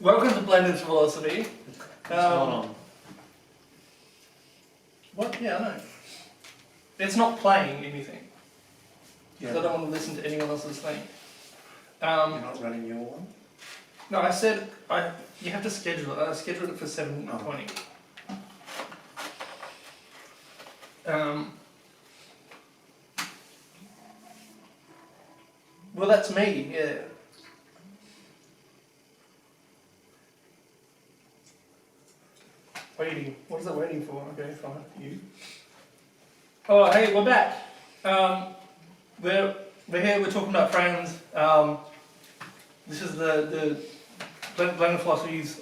Welcome to Blended Philosophy. What's going on? What? Yeah, I know. It's not playing anything. Because Yeah. I don't want to listen to anyone else's thing. You're not running your one? No, I said you have to schedule it. I scheduled it for 7:20. Well, that's me. Yeah. Waiting. What is it waiting for? Okay, fine. You. Oh, hey, we're back. We're here. We're talking about Friends. This is the Blended Philosophy's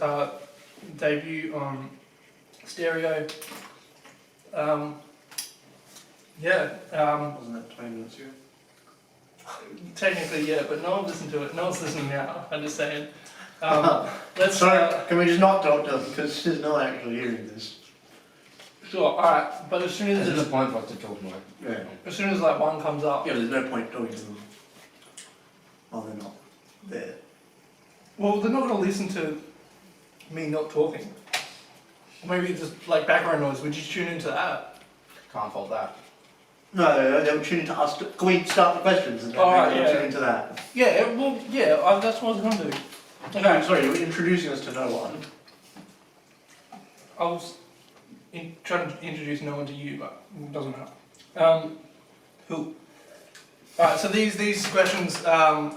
debut on stereo. Wasn't that 20 minutes ago? Technically, yeah, but no one listened to it. No one's listening now. I'm just saying. Let's. Sorry, can we just not talk to them because there's no one actually hearing this? Sure. All right. But as soon as There's a point for us to talk more. Yeah. as soon as like one comes up. Yeah, but there's no point talking to them while they're not there. Well, they're not going to listen to me not talking. Or maybe just like background noise. Would you tune into that? Can't fault that. No, they'll tune into us. Can we start the questions and then Alright, they'll yeah. tune into that? Yeah. Well, yeah. That's what I was going to do. Okay, sorry, you're introducing us to no one. I was trying to introduce no one to you, but it doesn't matter. Cool. Alright, so these questions are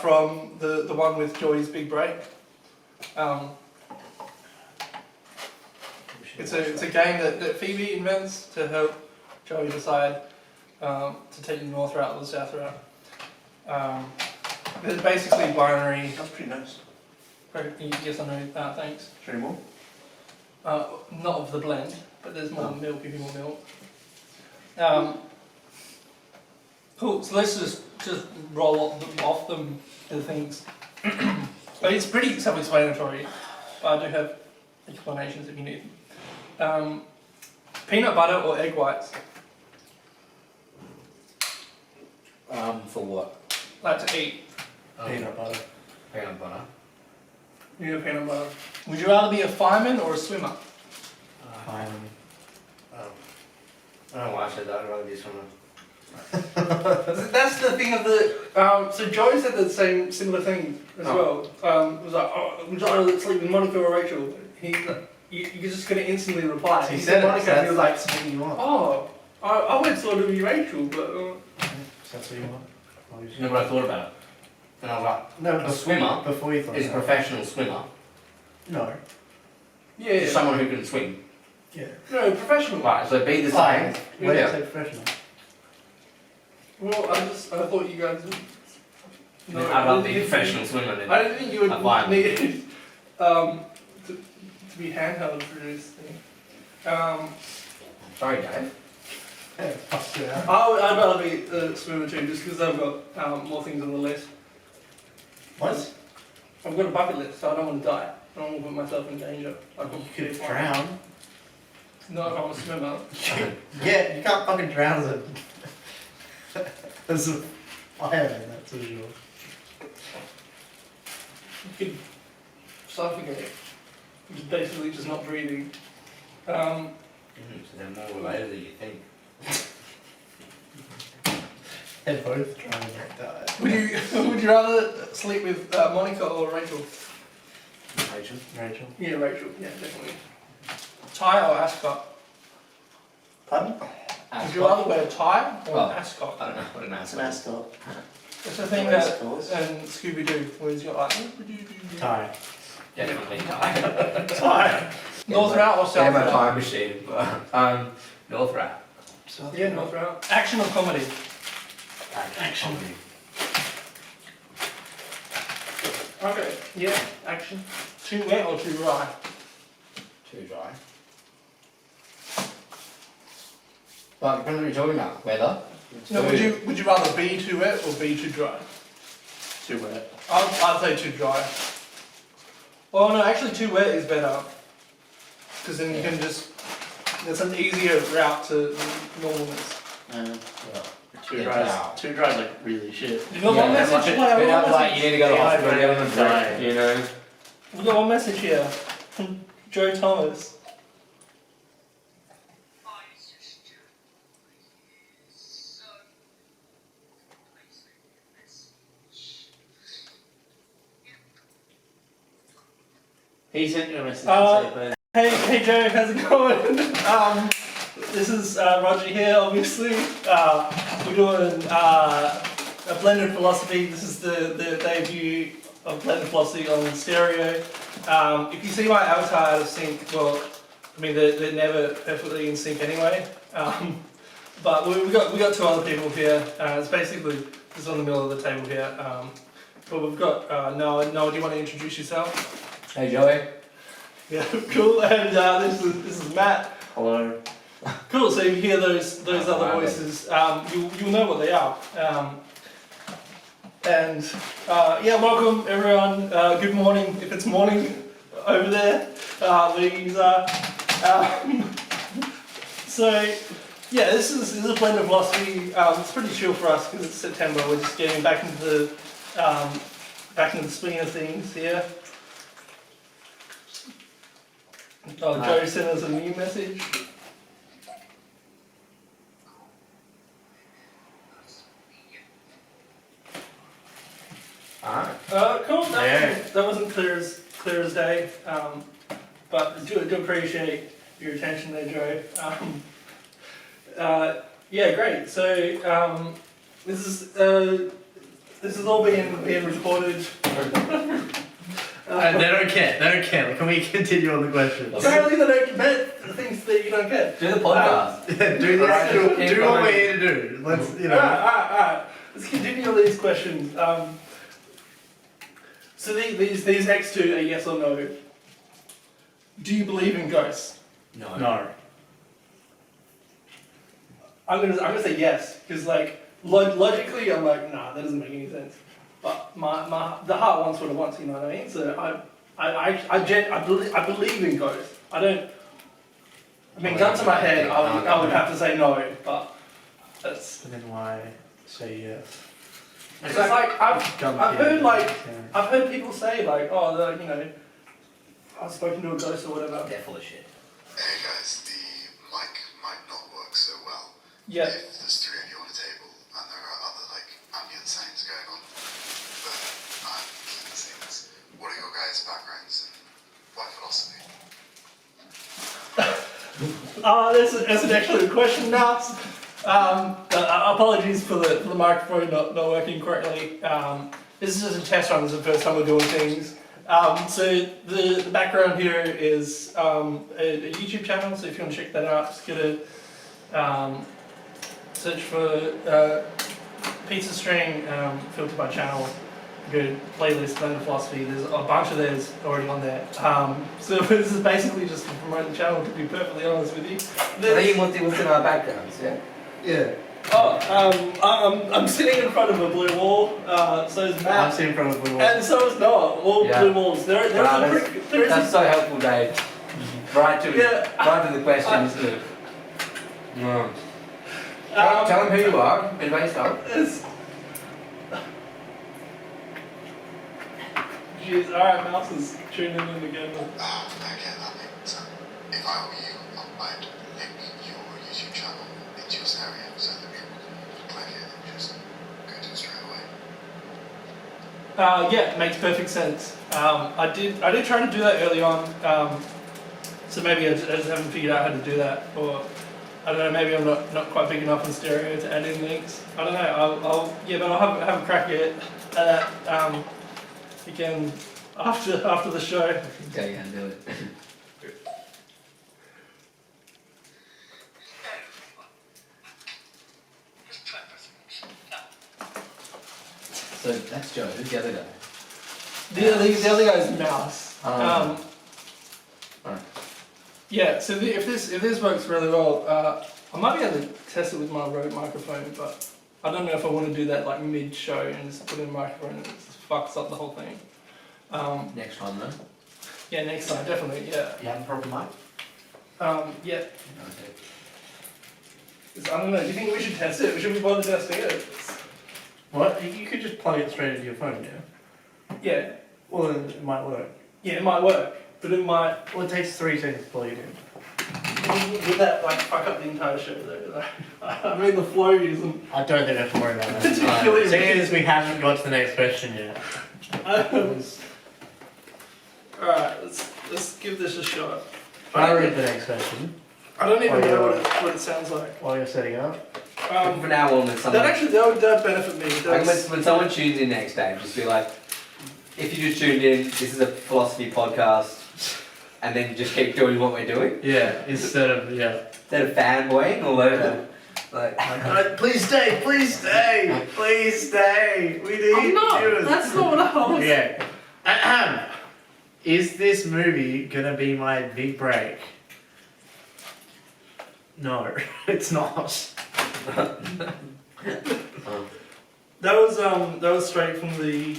from the one with Joey's big break. It's a game that Phoebe invents to help Joey decide to take the north route or the south route. It's basically binary. That's pretty nice. Yes, I know. Thanks. Show you more? Not of the blend, but there's more milk if you want milk. Cool, so let's just roll off them the things. But it's pretty self-explanatory, but I do have explanations if you need. Peanut butter or egg whites? For what? Like to eat. Peanut butter. Peanut butter. You know peanut butter. Would you rather be a fireman or a swimmer? I don't know why I said that. I'd rather be someone. That's the thing of the. So Joey said the similar thing as well. It was like, oh, would you rather sleep with Monica or Rachel? You're just going to instantly reply. He said said Monica, and he was like, that's what you want. oh, I would sort of be Rachel, but. That's what you want. No, but I thought about it. And I was like, No, a swimmer before you thought is a about it. professional swimmer. No. Yeah. Is someone who can swim. Yeah. No, professional. Right, so be the same. Why did Yeah. you say professional? Well, I thought you guys. I'd rather be a professional swimmer than I didn't think you would a fireman. need to be handheld for this thing. Sorry, Dave. Yeah, fuck yeah. I'd rather be a swimmer too, just because I've got more things on the list. What? I've got a bucket list, so I don't want to die. I don't want to put myself in danger. I You could drown. Not if I'm a swimmer. Yeah, you can't fucking drown as a... as a fireman, that's for sure. You could suffocate. Which is basically just not breathing. So they're more related than you think. They're both trying to get died. Would you rather sleep with Monica or Rachel? Rachel? Rachel. Yeah, Rachel. Yeah, definitely. Tie or ascot? Pardon? Would you rather wear a tie or an Oh. ascot? I don't know what an That's an asshole. ascot. It's the thing That's that cool. in Scooby-Doo, where he's got like... Tie. Definitely tie. Tie. North route or south Yeah, my route? time machine. But, North route. Yeah, north route. Action or comedy? Action. Okay, yeah, action. Too wet or too dry? Too dry. But depends what you're talking about. Weather. No, would you rather be too wet or be too dry? Too wet. I'd say too dry. Well, no, actually too wet is better. Because then you can just... It's an easier route to normalness. Too dry is like really shit. You know what Yeah, message? Like, you need to go to the Yeah, hospital, I get on the die. drink, you know. We've got one message here from Joe Thomas. He sent you a message Uh, to say, Hey Joe, how's it going? This is Roger here, obviously. We're doing a blended philosophy. This is the debut of blended philosophy on stereo. If you see my avatar out of sync, well, I mean they're never perfectly in sync anyway. But we got two other people here. It's basically just on the middle of the table here. But we've got Noah. Noah, do you want to introduce yourself? Hey Joey. Yeah, cool. And this is Matt. Hello. Cool. So if you hear those other voices, you'll know what they are. Yeah, welcome everyone. Good morning if it's morning over there. Where you are. So yeah, this is a blend of philosophy. It's pretty chill for us because it's September. We're just getting back into the swing of things here. Oh, Joe sent us a new message. alright. Cool. Yeah. That wasn't clear as day. But do appreciate your attention there, Joe. Yeah, great. So this is all being recorded. They don't care. They don't care. Can we continue on the question? Apparently they don't get the things that you don't get. Do the podcast. Yeah, do the actual. Do what we're here to do. Let's, you know. Alright. Let's continue on these questions. So these next two are yes or no. Do you believe in ghosts? No. No. I'm gonna say yes because like logically I'm like nah, that doesn't make any sense. But the heart wants what it wants, you know what I mean? So I believe in ghosts. I don't. I mean, gun to my head, I would have to say no, but that's. And then why say yes? It's like I've heard people say like, oh, you know, I've spoken to a ghost or whatever. They're full of shit. Hey guys, the mic might not work so well Yeah. if there's three of you on a table and there are other like ambient sounds going on. But I'm keen to see this. What are your guys' backgrounds and why philosophy? That's an excellent question now. Apologies for the microphone not working correctly. This is just a test run. This is the first time we're doing things. So the background here is a YouTube channel. So if you want to check that out, just get a search for Pizza String filter by channel. Good playlist, blended philosophy. There's a bunch of theirs already on there. So this is basically just to promote the channel. To be perfectly honest with you. I think he wants to know our backgrounds, yeah? Yeah. I'm sitting in front of a blue wall. So is I'm Matt, sitting in front of the wall. and so is Noah. All Yeah. blue walls. There is That's so helpful, Dave. Right to the question, isn't it? No. Tell him who you are, bit about yourself. Jeez, alright, Mouse is tuning in again. Okay, that makes sense. If I were you, I'd link your YouTube channel into your stereo so that people can click it and just go to it straight away. Yeah, it makes perfect sense. I did try to do that early on. So maybe I just haven't figured out how to do that, or I don't know. Maybe I'm not quite big enough in stereo to add in links. I don't know. I'll have a crack at that again after the show. Okay, you can do it. So that's Joe. Who's the other guy? The other guy's Mouse. Right. Yeah. So if this works really well, I might be able to test it with my Rode microphone, but I don't know if I want to do that like mid-show and just put in a microphone and it just fucks up the whole thing. Next time, though. Yeah, next time, definitely, yeah. You have a proper mic? Yeah. Okay. I don't know, do you think we should test it? Should we bother testing it? What? You could just plug it straight into your phone, yeah? Yeah. Well, then it might work. Yeah, it might work, but it might. Well, it takes 3 seconds to plug it in. Would that like fuck up the entire show though? Like, I mean, the flow isn't. I don't think I have to worry about that. Particularly- Seeing as we haven't got to the next question yet. Alright, let's give this a shot. I read the next question I don't even Oh, yeah. know what it sounds like. while you're setting up. From now on, when someone, That would benefit me. like when someone tunes in next time, just be like, if you just tuned in, this is a philosophy podcast, and then just keep doing what we're doing Yeah, instead of, instead of fanboying all over. Like, please stay, please stay, please stay. We need I'm not. you. That's not what I was. Okay. Ahem. Is this movie gonna be my big break? No, it's not. That was straight from the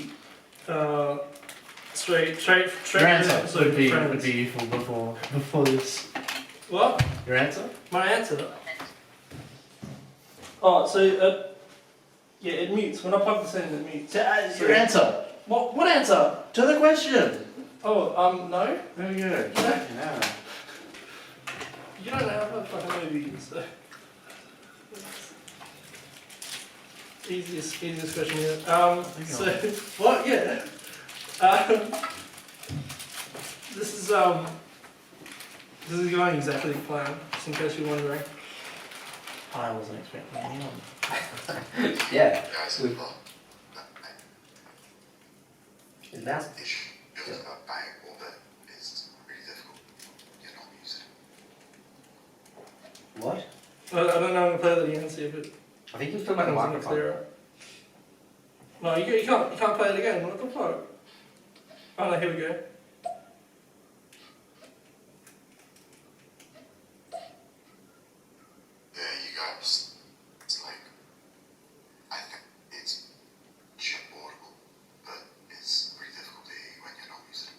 straight Your from the answer episode would be of Friends. useful before this. What? Your answer? My answer. Oh, so yeah, it mutes. When I plug this in, it mutes. Your answer What answer? to the question. Oh, no. There we go. Yeah. You don't have a fucking movie, so. Easiest question here. So, what? Yeah. This is going exactly to plan, just in case you're wondering. I wasn't expecting anyone. yeah, Guys, We've- well, is that? issue just about buying orbit is really difficult. You're not using it. What? I don't know how to play that again, see if it I think you're talking about the comes in microphone. clearer. No, you can't play it again. What the fuck? Oh no, here we go. Yeah, you guys, it's like, I think it's chip audible, but it's really difficult to hear when you're not using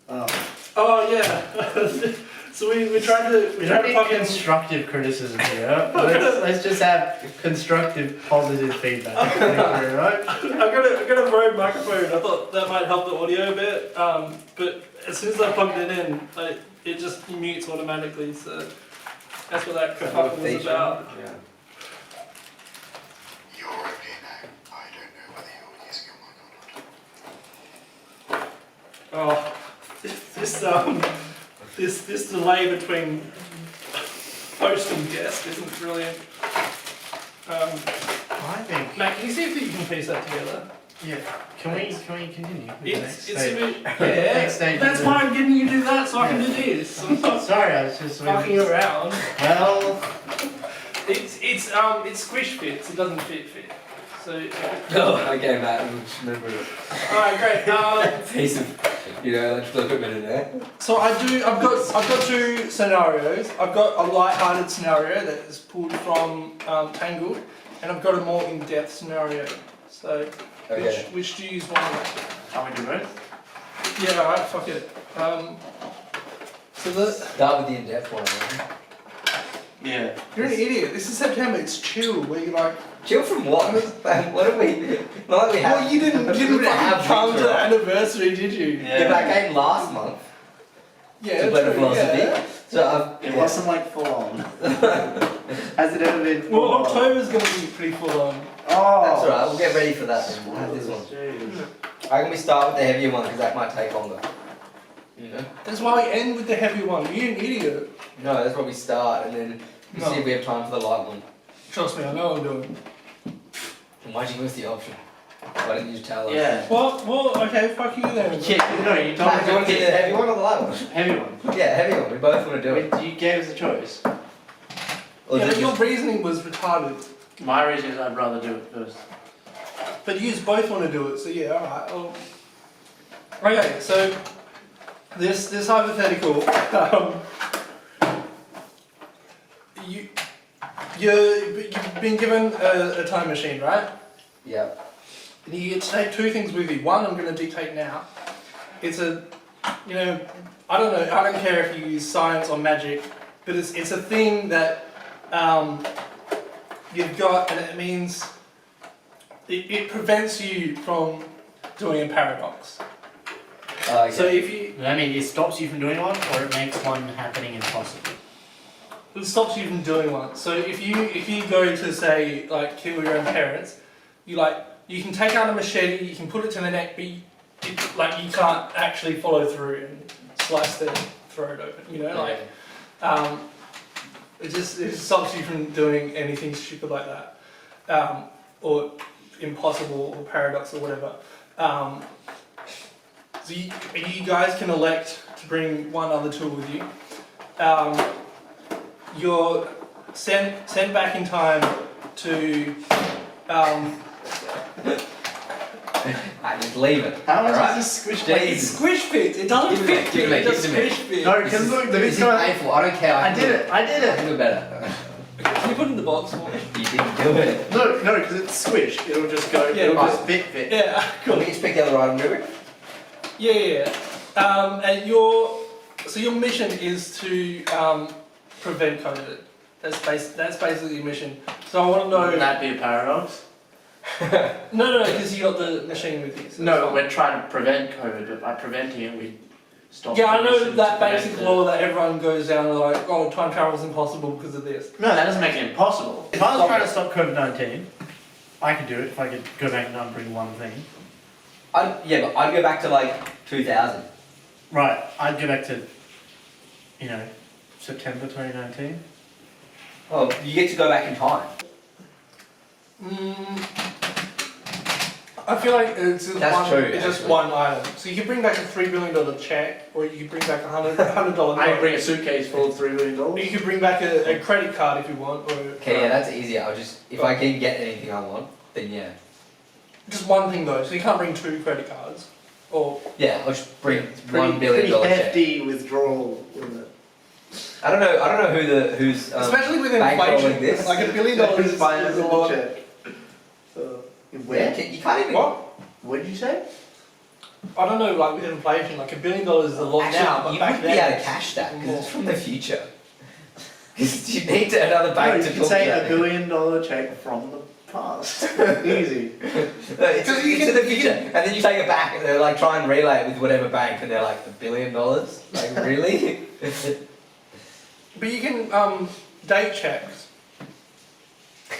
it. Oh yeah. So we tried to We don't need fucking constructive criticism here. Let's just have constructive, positive feedback. Thank you very much. I got a Rode microphone. I thought that might help the audio a bit, but as soon as I plugged it in, it just mutes automatically. So that's what that kerfuffle was about. Yeah. You're okay now. I don't know whether you're using your mic or not. Oh, this delay between host and guest isn't brilliant. I think. Matt, can you see if you can piece that together? Yeah. Can we continue? with the next It's stage? a bit, yeah. Next stage That's is why I'm getting you to do that, so I can do this. I'm not Sorry, I was just fucking around. Well, It's squish fits. It doesn't fit. So. Okay, Matt, remember it. Alright, great. Piece of, equipment in there. So I've got two scenarios. I've got a light-hearted scenario that is pulled from Tangled, and I've got a more in-depth scenario. So Okay. which do you want? can we do both? Yeah, alright, fuck it. So Start with the in-depth one. Man. Yeah. you're an idiot. This is September. It's chill. Where you like. Chill from what? What are we? Not like we have. Well, you didn't we fucking come to winter the off. anniversary, did you? Yeah, but I came last month Yeah, to play the true, philosophy. yeah. So It wasn't like full on. Has it ever been full Well, on? October's gonna be pretty full on. Oh. that's alright. We'll get ready for that. Then. We'll have this one. Jeez. I can we start with the heavier one because that might take longer. You know? That's why we end with the heavy one. You're an idiot. No, that's where we start, and then we No. see if we have time for the light one. Trust me, I know what I'm doing. And why'd you give us the option? Why didn't you just tell us? Yeah. Well, okay, fuck you then. Yeah, no, you told Matt, do you want to me do the heavy one or the light one? heavy one. Yeah, heavy one. We both want to do it. Wait, you gave us a choice. Or Yeah, is but it your just- reasoning was retarded. My reason is I'd rather do it first. But you both want to do it, so yeah, alright. Okay, so this hypothetical, you've been given a time machine, right? Yeah. And you get to take two things with you. One, I'm going to dictate now. It's a, I don't know. I don't care if you use science or magic, but it's a thing that you've got, and it means it prevents you from doing a paradox. Okay. So if you, I mean, it stops you from doing one, or it makes one happening impossible. it stops you from doing one. So if you go to say like kill your own parents, you can take out a machete, you can put it to the neck, but you can't actually follow through and slice their throat open. You know, it just stops you from doing anything stupid like that, or impossible or paradox or whatever. So you guys can elect to bring one other tool with you. You're sent back in time to. I just leave it. How much Alright. is this squish Jesus. It's squish fit. It doesn't Give it fit. to me, It just give it to me. squish fit. No, This because is- look, the this big is guy. painful. I don't care. I did it. I did I can it. do better. Can you put it in the box for me? You didn't do it. No, because it's squished. It'll just go. Yeah, it'll right. just fit. Yeah, Cool. cool. We just pick the other item, do we? Yeah. And your mission is to prevent COVID. That's basically your mission. So I want to know. Wouldn't that be a paradox? No, because you got the machine with you. So No, it's fine. we're trying to prevent COVID, but by preventing it, we stop. Yeah, I the know mission that to prevent basic it. law that everyone goes down and like, oh, time travel is impossible because of this. No, that doesn't make it impossible. If I was Stop trying it. to stop COVID-19, I could do it if I could go back and bring one thing. But I'd go back to like 2000. Right, I'd go back to, September 2019. Oh, you get to go back in time. I feel like it's just That's one. true, It's just actually. one item. So you can bring back a $3 billion check, or you can bring back $100 I note. could bring a suitcase full of $3 million. You could bring back a credit card if you want, or Okay, yeah, that's easier. If I can get anything I want, then yeah. just one thing though. So you can't bring 2 credit cards, or Yeah, I'll just bring Pretty $1 billion check. hefty withdrawal with it. I don't know who's especially with bankrolling inflation. this. Like $1 billion is a lot. check. So, Yeah, where? you can't even. What? What did you say? I don't know. Like with inflation, like $1 billion is a lot Actually, now, but you back wouldn't be then. able to cash that because more. it's from the future. Because you need another No, bank you to can talk say to. $1 billion check from the past. Easy. It's Because you into can- the you future, can- and then you take it back, and they're like try and relay it with whatever bank, and they're like $1 billion. Like really? But you can date checks.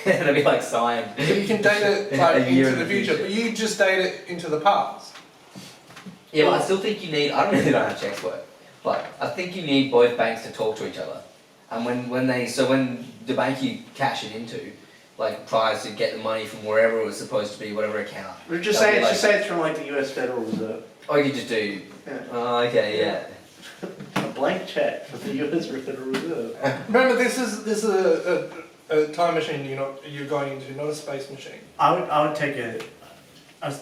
It'll be like signed. So you can date it like A year into in the future, but you just date it into the past. Yeah, but I still think you need. I don't really know how checks work, but I think you need both banks to talk to each other. And when the bank you cash it into, like tries to get the money from wherever it was supposed to be, whatever account. We'll just That'd say, be just say it's from like the US Federal Reserve. Or you could just do. Yeah. Oh, okay, yeah. A blank check for the US Federal Reserve. Remember, this is a time machine you're going into, not a space machine. I would take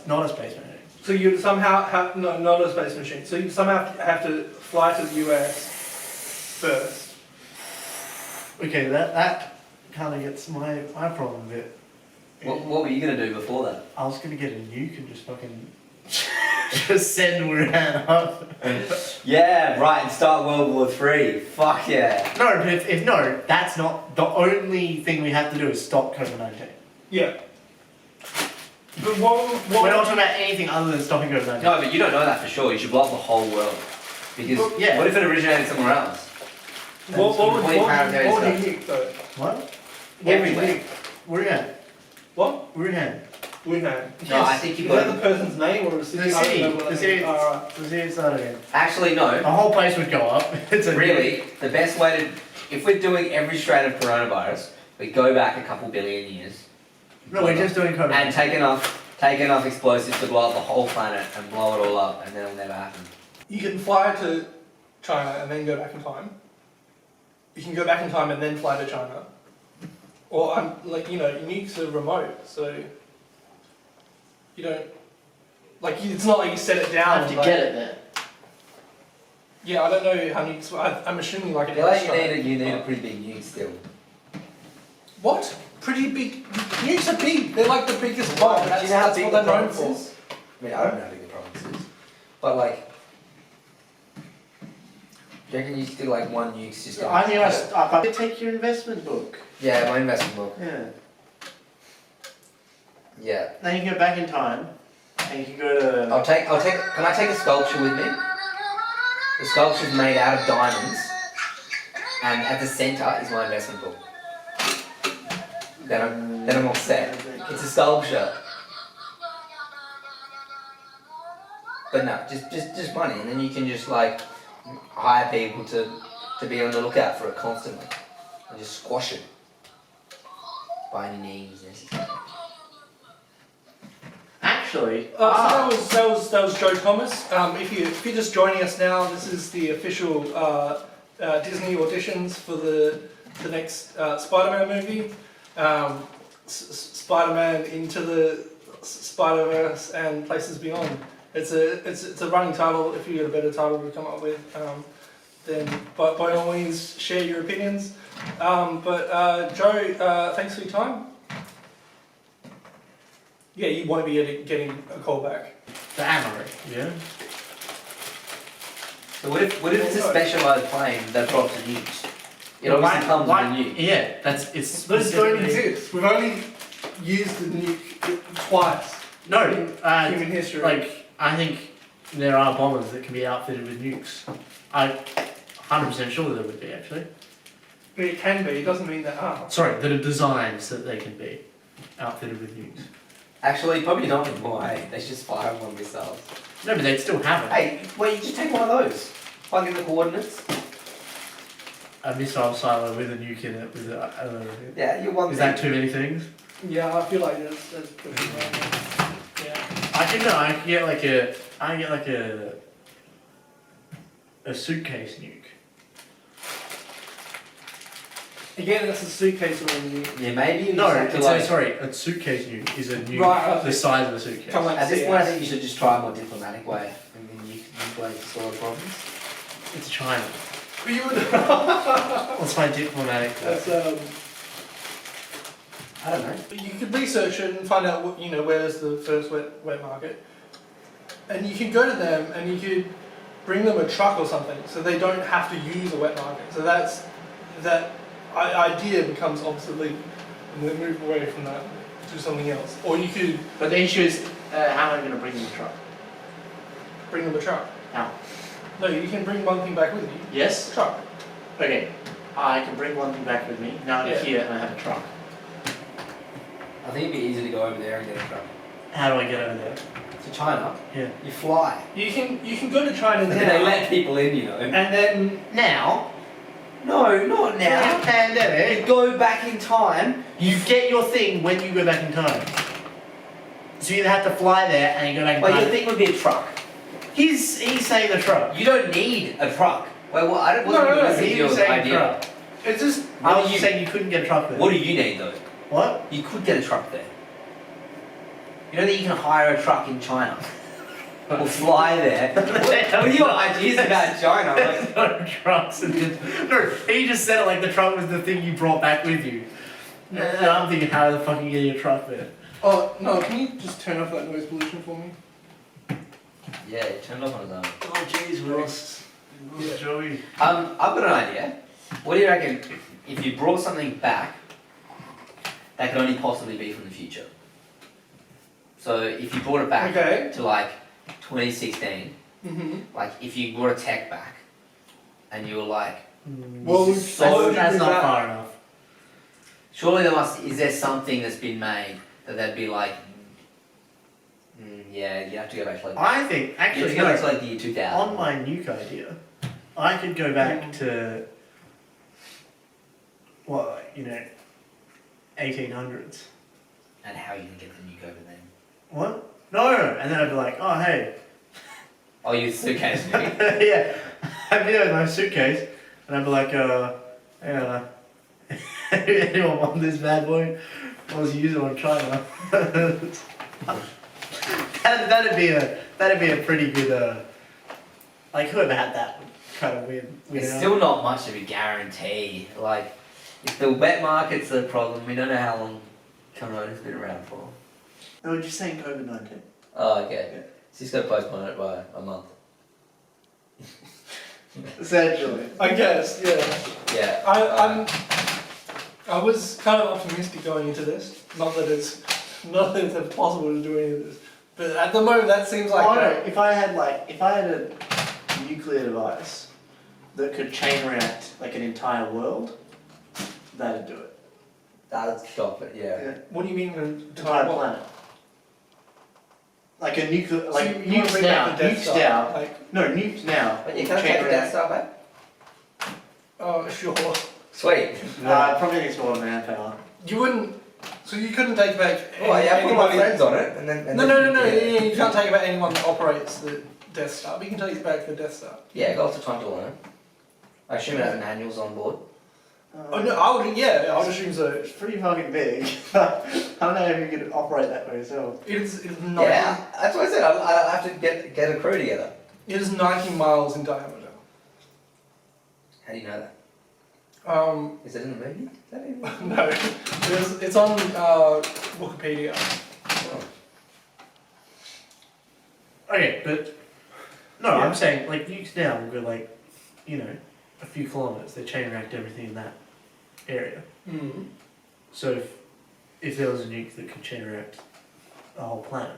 not a space machine. So you somehow have not a space machine. So you somehow have to fly to the US first. Okay, that kind of gets my problem a bit. What were you gonna do before that? I was gonna get a nuke and just fucking just send Wuhan up. Yeah, right. And start World War III. Fuck yeah. No, but if no, that's not the only thing we have to do is stop COVID-19. Yeah. But what We're not talking about anything other than stopping COVID-19. No, but you don't know that for sure. You should block the whole world. Because Well, yeah. what if it originated somewhere else? what would complete paranoid you nuke though? What? Everywhere. Wuhan. What? Wuhan. Wuhan. No, I think you Is that got. the person's name or a city? The I don't city. know what The that city. is. Alright. The city started again. Actually, no. The whole place would go up. It's a Really, the best way to, if we're doing every strain of coronavirus, we go back a couple billion years. No, we're just doing COVID. And take enough explosives to blow up the whole planet and blow it all up, and then it'll never happen. You can fly to China and then go back in time. You can go back in time and then fly to China. Or nukes are remote, so you don't it's not like you set it I down. have to like- get it there. Yeah, I don't know how nukes. I'm assuming like I an feel like airstrike. you need a pretty big nuke still. What? Pretty big. Nukes are big. They're like the biggest Why? bomb. Do That's, you know how that's big what the they're known province for. is? I mean, I don't know how big the province is. But like, do you reckon you still like one nuke's just I think I take your investment book. Yeah, my investment book. Yeah. Yeah. Then you go back in time. And you can go to. Can I take a sculpture with me? The sculpture's made out of diamonds, and at the centre is my investment book. Then I'm all set. It's a sculpture. But no, just money, and then you can just like hire people to be on the lookout for it constantly, and just squash it by any means necessary. Actually. So that was Joe Thomas. If you're just joining us now, this is the official Disney auditions for the next Spider-Man movie. Spider-Man into the Spider-Verse and Places Beyond. It's a running title. If you get a better title to come up with, then by all means share your opinions. But Joe, thanks for your time. Yeah, you won't be getting a call back. The Amory. Yeah. So what if it's a specialised plane that drops a nuke? It obviously comes with a nuke. Yeah, it's. Those don't exist. We've only used the nuke twice No, in human history. like I think there are bombers that can be outfitted with nukes. I'm 100% sure there would be actually. But it can be. It doesn't mean there are. Sorry, that are designs that they can be outfitted with nukes. Actually, probably not anymore. Hey, they just fire one themselves. No, but they'd still have it. Hey, well, you just take one of those. Plug in the coordinates. A missile silo with a nuke in it. With a, I don't know. Yeah, you're one Is thing. that too many things? Yeah, I feel like that's pretty right. Yeah. I can get like a suitcase nuke. Again, that's a suitcase or a nuke. Yeah, maybe you No, just have to it's like. sorry, a suitcase nuke is a nuke Right, the size of a suitcase. Come on. At this point, I think you should just try a more diplomatic way, and then you can solve problems. It's China. But you would. What's my diplomatic? That's I don't know. You could research it and find out where's the first wet market, and you can go to them and you could bring them a truck or something, so they don't have to use a wet market. So that idea becomes obsolete, and they move away from that to something else. Or you could But the issue is, how am I going to bring them the truck? bring them a truck. How? No, you can bring one thing back with you. Yes. A truck. Okay. I can bring one thing back with me. Now I'm Yeah. here and I have a truck. I think it'd be easy to go over there and get a truck. How do I get over there? To China, Yeah. you fly. You can go to China now. They let people in, And then Now. No, not now. Pandemic. You go back in time. You get your thing when you go back in time. So you either have to fly there and you go back in Well, your time. thing would be a truck. He's saying the truck. You don't need a truck. Wait, well, I don't No, wasn't no, even no, listening to He your was saying idea. truck. it's just I What was do you- saying you couldn't get a truck there. What do you need though? What? You could get a truck there. You know that you can hire a truck in China or fly there. What are your ideas about China? Like, No trucks and no, he just said it like the truck was the thing you brought back with you. And I'm thinking, how the fuck are you getting a truck there? Oh no! Can you just turn off that noise pollution for me? yeah, turn it off on his own. Oh jeez, we lost Joey. I've got an idea. What do you reckon if you brought something back that could only possibly be from the future? So if you brought it back Okay. to like 2016, Mm-hmm. like if you brought a tech back and you were like, Well, This is so- that's not that. far enough. surely is there something that's been made that they'd be like, yeah, you have to go back to like, I think you have actually to go back to no, like the year 2000. on my nuke idea, I could go back to 1800s. And how are you gonna get the nuke over then? What? No, and then I'd be like, oh hey, Oh, you suitcase nuke. yeah, I'd be there with my suitcase, and I'd be like, yeah, anyone want this bad boy? I was using on China. that'd be a pretty good. Like whoever had that would kind of win. It's still not much of a guarantee. Like, if the wet market's the problem, we don't know how long Corona's been around for. No, we're just saying COVID-19. Oh, okay. So he's got to postpone it by a month. Essentially. I guess, yeah. Yeah. I was kind of optimistic going into this. Not that it's possible to do any of this, But at the moment, that seems like. I don't know, if I had a nuclear device that could chain react like an entire world, that'd do it. That'd stop it, yeah. What do you mean the Entire planet. Like a nuclear, like So you wanna nukes bring now, back the Death nukes Star, now. Like, No, nukes now. But you will can't chain take the Death react. Star back? oh sure. Sweet. Probably needs more manpower. You wouldn't. So you couldn't take back. Oh yeah, put my anybody- friends on it and then. No. Yeah, You can't take back anyone that operates the Death Star. But you can take back the Death Star. yeah go off to Tonto on it. I assume it has manuals on board. Oh no, I would. Yeah, I would assume so. It's pretty fucking big. I don't know if you could operate that by yourself. It's 90. Yeah, that's what I said. I have to get a crew together. It is 90 miles in diameter. How do you know that? Is Is it in the movie? Is that in the movie? no, it's on Wikipedia. Oh. Okay, but no, Yeah. I'm saying like nukes now will go like, a few kilometers. They chain react everything in that area. Mm. So if there was a nuke that could chain react a whole planet,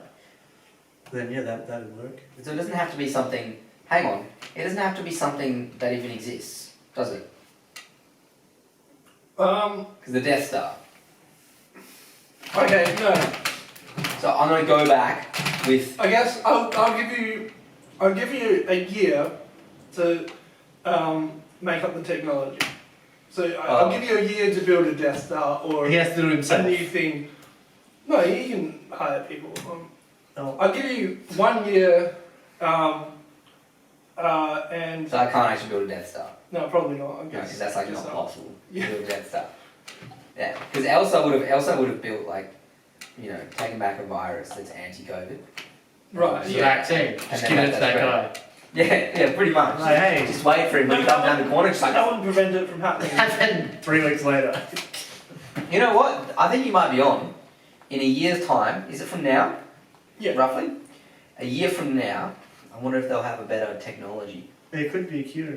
then yeah, that'd work. So it doesn't have to be something. Hang on. It doesn't have to be something that even exists, does it? Because the Death Star. Okay, no. So I'm gonna go back with. I guess I'll give you a year to make up the technology. So I'll give you a year to build a Death Star or He has to do it a himself. new thing. No, you can hire people. Oh. I'll give you 1 year, and So I can't actually build a Death Star. no, probably not. I No, guess because that's like just not that. possible. Yeah. To build a Death Star. Yeah, because Elsa would have built like, taken back a virus that's anti-COVID. Right. The Yeah. vaccine. And Just then give it to that's that guy. Yeah, pretty much. Like, hey. Just wait for him when he comes down the corner. Just like, That wouldn't prevent it from happening. And then 3 weeks later. you know what? I think you might be on. In a year's time, is it from now? Yeah. Roughly. A year from now, I wonder if they'll have a better technology. There could be a cure.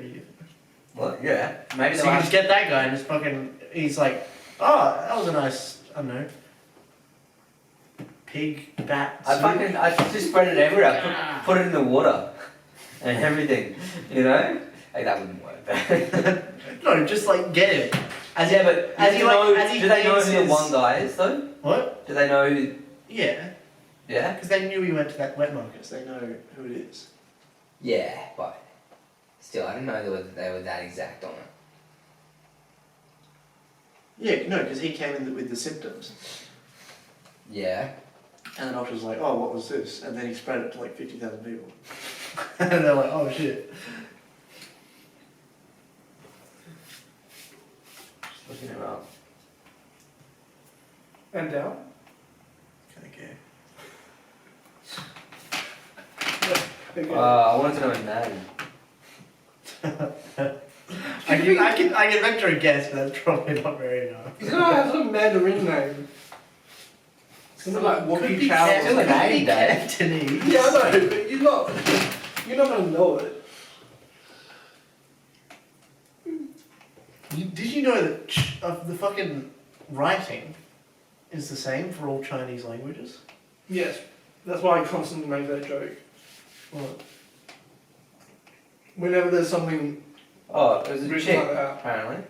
Well, yeah, maybe So they'll you have. just get that guy and just fucking. He's like, oh, that was a nice. I don't know. Pig bat. I just spread it everywhere. Put it in the water and everything. Hey, that wouldn't work. No, just like get it. As yeah, but as he, like, as he do they know cleans who the his- one guy is though? What? Do they know who? Yeah, Yeah. because they knew he went to that wet market, so they know who it is. Yeah, but still, I didn't know they were that exact on it. Yeah, no, because he came in with the symptoms, Yeah. and the doctor was like, "Oh, what was this?" And then he spread it to like 50,000 people, and they're like, "Oh shit." Just looking it up. And down. Kind of gay. Okay. I wanted to know his name. I can venture a guess, but that's probably not very enough. He's gonna have some Mandarin name. It's gonna be like Could Wookiee be Chow. Still a name, Dave. Cantonese. Yeah, I know, but you're not gonna know it. Did you know that the fucking writing is the same for all Chinese languages? Yes, that's why I constantly make that joke. What? Whenever there's something Oh, it was a written chick, like that. apparently.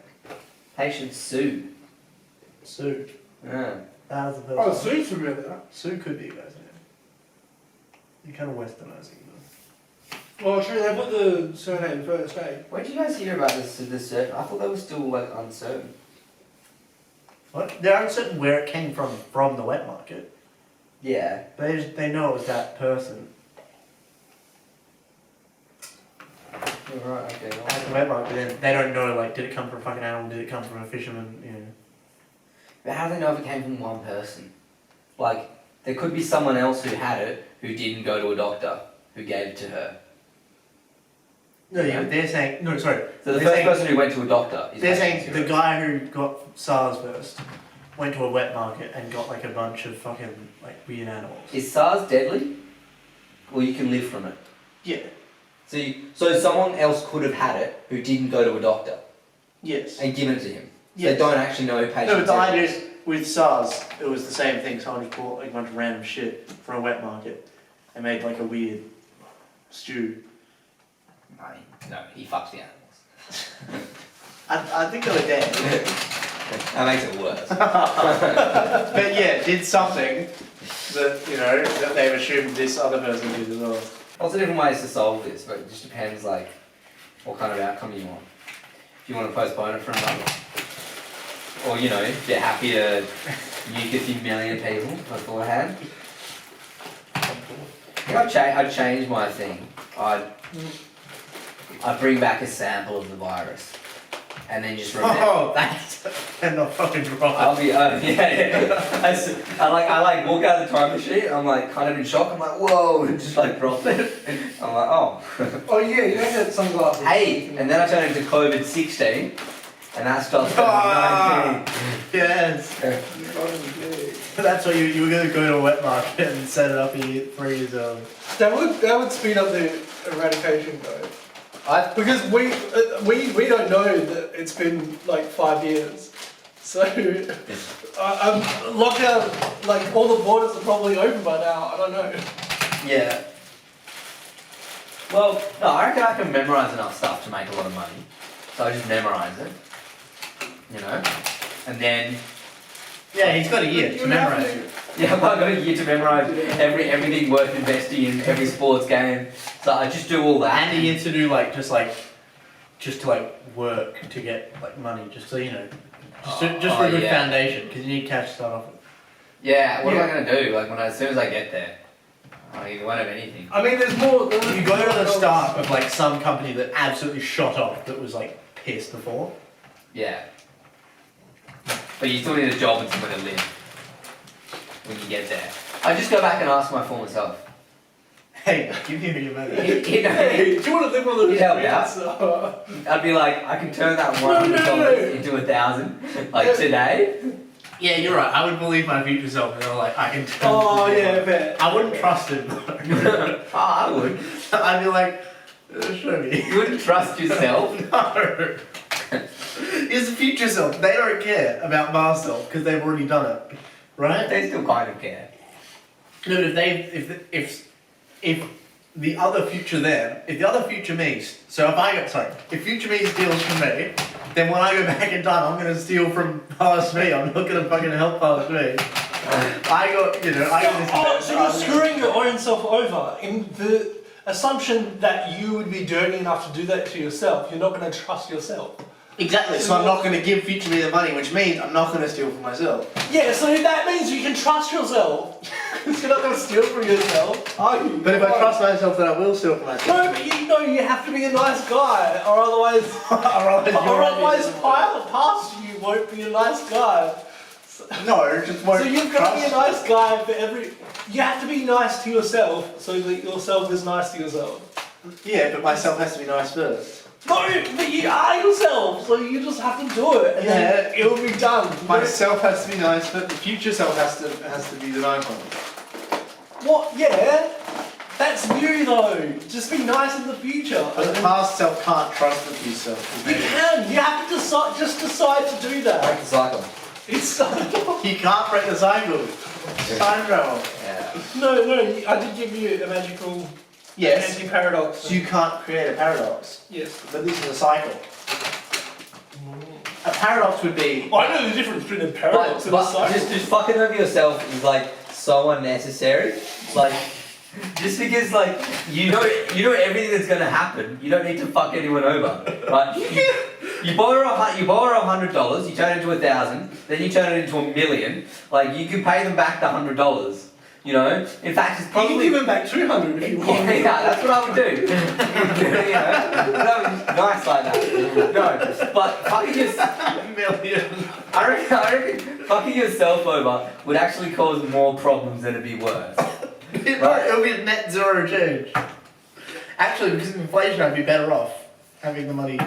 Patient Sue. Sue. Yeah. That was the Oh, person. Sue's familiar. Sue could be a guy's name. You're kind of westernizing them. Well, true, they put the surname first, eh? When did you guys hear about this certain? I thought they were still like uncertain. What? They're uncertain where it came from the wet market. Yeah. They know it was that person Right, okay. at the wet market. Then they don't know, like, did it come from a fucking animal? Did it come from a fisherman? But how do they know if it came from one person? Like, there could be someone else who had it who didn't go to a doctor who gave it to her. No, yeah, but they're saying no. Sorry, So the They're first saying- person who went to a doctor is they're patient saying zero. the guy who got SARS first went to a wet market and got like a bunch of fucking like weird animals. Is SARS deadly? Or you can live from it? Yeah. So someone else could have had it who didn't go to a doctor Yes. and given it to him. So Yes. they don't actually know who patient No, but the zero idea is. is with SARS, it was the same thing. Someone just bought like a bunch of random shit from a wet market, I made like a weird stew. No, he fucks the animals. I think they were dead. That makes it worse. But yeah, did something that, you know, that they've assumed this other person did as well. Lots of different ways to solve this, but it just depends like what kind of outcome you want. If you want to postpone it for a month, or you know, if you're happy to nuke a few million people beforehand. I think I'd change my thing. I'd bring back a sample of the virus, and then just remember. Oh, that's not fucking wrong. I'll be yeah. I like walk out of the time machine. I'm like kind of in shock. I'm like whoa, and just like drop it. I'm like oh. Oh yeah, you had sunglasses. Hey, and then I turn into COVID-16, and that starts Ah. COVID-19. Yes. That's why you were going to go to a wet market and set it up in year 3 years old. That would speed up the eradication though. Because we don't know that it's been like 5 years, so lockdown, like all the borders are probably open by now. I don't know. Yeah. Well, no, I reckon I can memorize enough stuff to make a lot of money. So I just memorize it, you know, and then Yeah, he's got a year to memorize it. yeah, I've got a year to memorize everything worth investing in, every sports game. So I just do all that. And a year to do just to work to get like money, just so you know, just for a good yeah. foundation, because you need cash to start off with. Yeah, what am I gonna do? Like as soon as I get there, I won't have anything. I mean, there's more. You go to the start of like some company that absolutely shot off, that was like pissed before. Yeah. But you still need a job and somewhere to live when you get there. I just go back and ask my former self. Hey, give me your money. You know, Hey, do you want to live with a You'd help out. I'd be like, I can turn that $100 into 1,000, like today. Yeah, you're right. I would believe my future self, and I'm like, I can tell. Oh yeah, bet. I wouldn't trust him. Oh, I would. I'd be like, show me. You wouldn't trust yourself. No. It's the future self. They don't care about past self because they've already done it, right? They still kind of care. No, but if the other future if the other future me, so if future me steals from me, then when I go back in time, I'm gonna steal from past me. I'm not gonna fucking help past me. I got this. Oh, so you're screwing your own self over in the assumption that you would be dirty enough to do that to yourself. You're not going to trust yourself. Exactly. So I'm not gonna give future me the money, which means I'm not gonna steal from myself. Yeah, so that means you can trust yourself. You're not going to steal from yourself, are you? But if I trust myself, then I will steal from myself. No, but you have to be a nice guy, or otherwise, past you won't be a nice guy. No, it just won't. So you've got to be a nice guy for every. You have to be nice to yourself, so that yourself is nice to yourself. Yeah, but myself has to be nice first. No, but you are yourself, so you just have to do it, and then it'll be done. Myself has to be nice, but the future self has to be the nice one. What? Yeah, that's you though. Just be nice in the future. But the past self can't trust the future self. You can. You have to decide to do Break that. the cycle. It's You can't break the cycle. Time travel. Yeah. no. I did give you a magical Yes. anti-paradox. So you can't create a paradox. Yes. But this is a cycle. A paradox would be. I know the difference between a paradox and a But cycle. just fucking over yourself is like so unnecessary. Like just because like you know everything that's gonna happen, you don't need to fuck anyone over, right? You borrow $100, you turn it into 1,000, then you turn it into $1 million. Like you can pay them back the $100. You know, in fact, it's You probably can give him back 200 if you want. yeah, that's what I would do. You know, nice like that. No, but fucking Million. I reckon fucking yourself over would actually cause more problems than it'd be worse. It'll be a net zero change. Actually, because of inflation, I'd be better off having the money.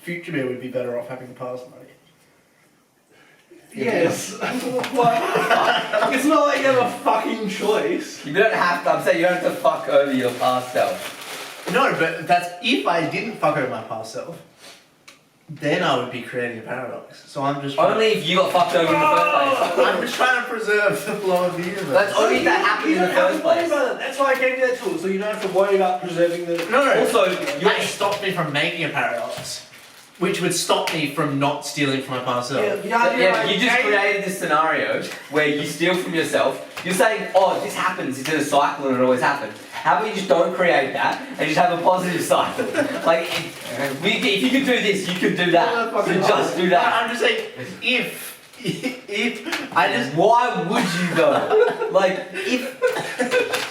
Future me would be better off having the past money. Yes. Like, it's not like you have a fucking choice. You don't have to. I'm saying you don't have to fuck over your past self. No, but that's if I didn't fuck over my past self. then I would be creating a paradox. So I'm just Only if you got fucked over in the first place. I'm just trying to preserve the flow of the universe. That's only if that happened in the first place. That's why I gave you that tool, so you don't have to worry about preserving the. no. Also, That stopped me from making a paradox, which would stop me from not stealing from my past self. yeah, but you just created this scenario where you steal from yourself. You're saying, oh, this happens, it's in a cycle and it always happens. How about you just don't create that and just have a positive cycle? Like, if you could do this, you could do that. So just do that. I'm just saying, if I just Why would you though? Like, if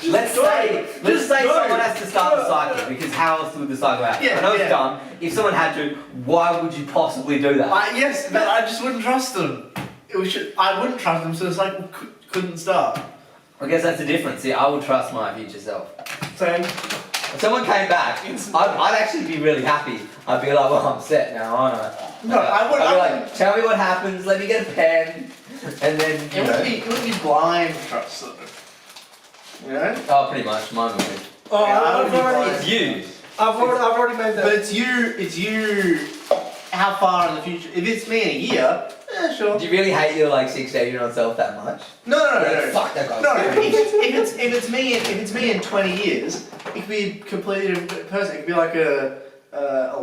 let's say someone has to start the cycle, because how else would the cycle happen? Yeah, I know yeah. it's dumb. If someone had to, why would you possibly do that? yes, but I just wouldn't trust them. I wouldn't trust them, so the cycle couldn't start. I guess that's the difference. See, I would trust my future self. Same. If someone came back, I'd actually be really happy. I'd be like, well, I'm set now, aren't I? No, I would. I'd be like, tell me what happens, let me get a pen, and then, you know. It would be blind trust, though. You know? Oh, pretty much, mine would be. Oh, Yeah, I I've would be already, It's you. I've already made But that. it's you. How far in the future? If it's me in a year, sure. Do you really hate your like 16-year-old self that much? No. Like, fuck that guy. No, if it's me in 20 years, it could be a completely different person. It could be like a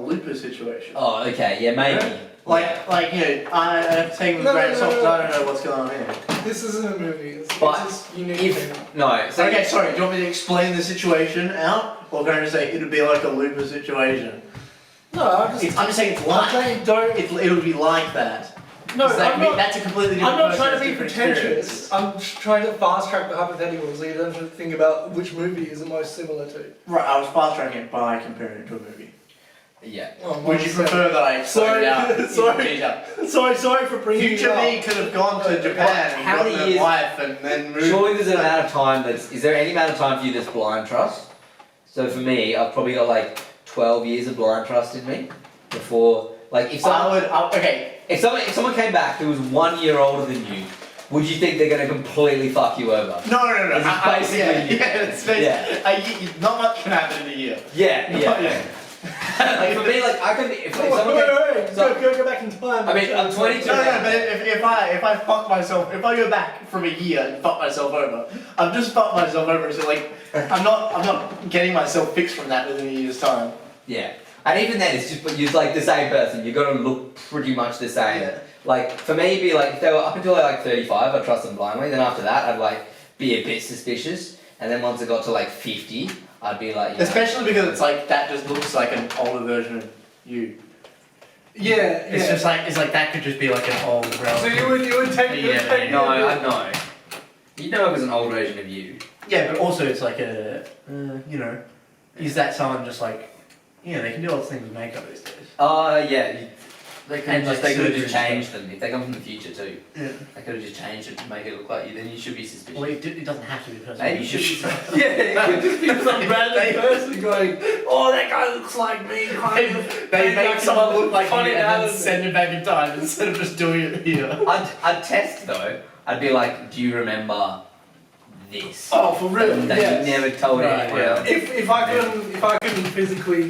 Looper situation. Oh, okay, yeah, maybe. Like you know, I have to take it with a grain of salt because I don't know what's going on here. This isn't a movie. It's But just unique. If no, so Okay, sorry. Do you want me to explain the situation out, or going to say it would be like a Looper situation? No, I'm just. I'm just saying it's I'm like saying don't. it would be like that. No, Does that I'm mean not. that's a completely different I'm not person, trying to has be different pretentious. experiences. I'm just trying to fast track the hypothetical so you don't have to think about which movie is the most similar to. Right, I was fast tracking it by comparing it to a movie. yeah. Oh, Would you prefer that I explain Sorry, it out in sorry. detail? Sorry for bringing Future it me up. could have gone to Japan and How many gotten a years- wife and then moved. Surely there's an amount of time that's. Is there any amount of time for you that's blind trust? So for me, I've probably got like 12 years of blind trust in me before. Like if someone, Okay. if someone came back who was 1 year older than you, would you think they're gonna completely fuck you over? No. This is basically- it's basically, not much can happen in a year. Yeah. Like for me, like I could. If Wait, someone came, wait. so- Go back in time. I mean, I'm 22 No, now. but if I fuck myself, if I go back from a year and fuck myself over, I've just fucked myself over. So like, I'm not getting myself fixed from that within a year's time. Yeah. And even then, it's just, but you're like the same person. You're gonna look pretty much the same. Yeah. Like for me, it'd be like if they were up until like 35, I'd trust them blindly. Then after that, I'd like be a bit suspicious. And then once it got to like 50, I'd be like, you know, Especially because it's like that just looks like an older version of you. Yeah. It's just like that could just be like an old So relative. you would take. You would Yeah, take no, I know. You know, it was an old version of you. Yeah, but also it's like a you know, is that someone just like, you know, they can do all those things with makeup these days. Yeah. They could And, just like, they could have surgery just and changed them if they come from the future too. Yeah. They could have just changed it to make it look like you. Then you should be suspicious. Well, it doesn't have to be the person. Maybe you should. Yeah, it could just be some random person going, oh, that guy looks like me. Kind of. They make someone look like you funny and then analogy. send it back in time instead of just doing it here. I'd test though. I'd be like, do you remember this? Oh, for real? That Yes. you never told Right, anyone yeah. else. If I couldn't physically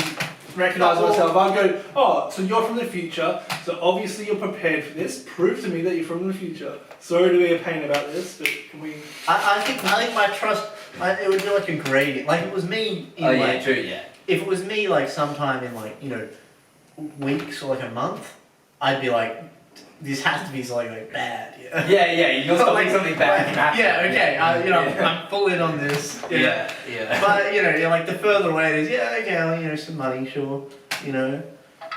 recognize myself, I'd go, oh, so you're from the future, so obviously you're prepared for this. Prove to me that you're from the future. Sorry to be a pain about this, but can we? I think my trust, it would be like a gradient. Like if it was me in Oh yeah, like, true, yeah. if it was me like sometime in like, you know, weeks or like a month, I'd be like, this has to be something like bad. Yeah. Yeah, you're stopping something bad from happening. Yeah, okay, you know, Yeah. I'm full in on this. Yeah. But, you know, you're like the further away it is, yeah, okay, well, you know, some money, sure, you know.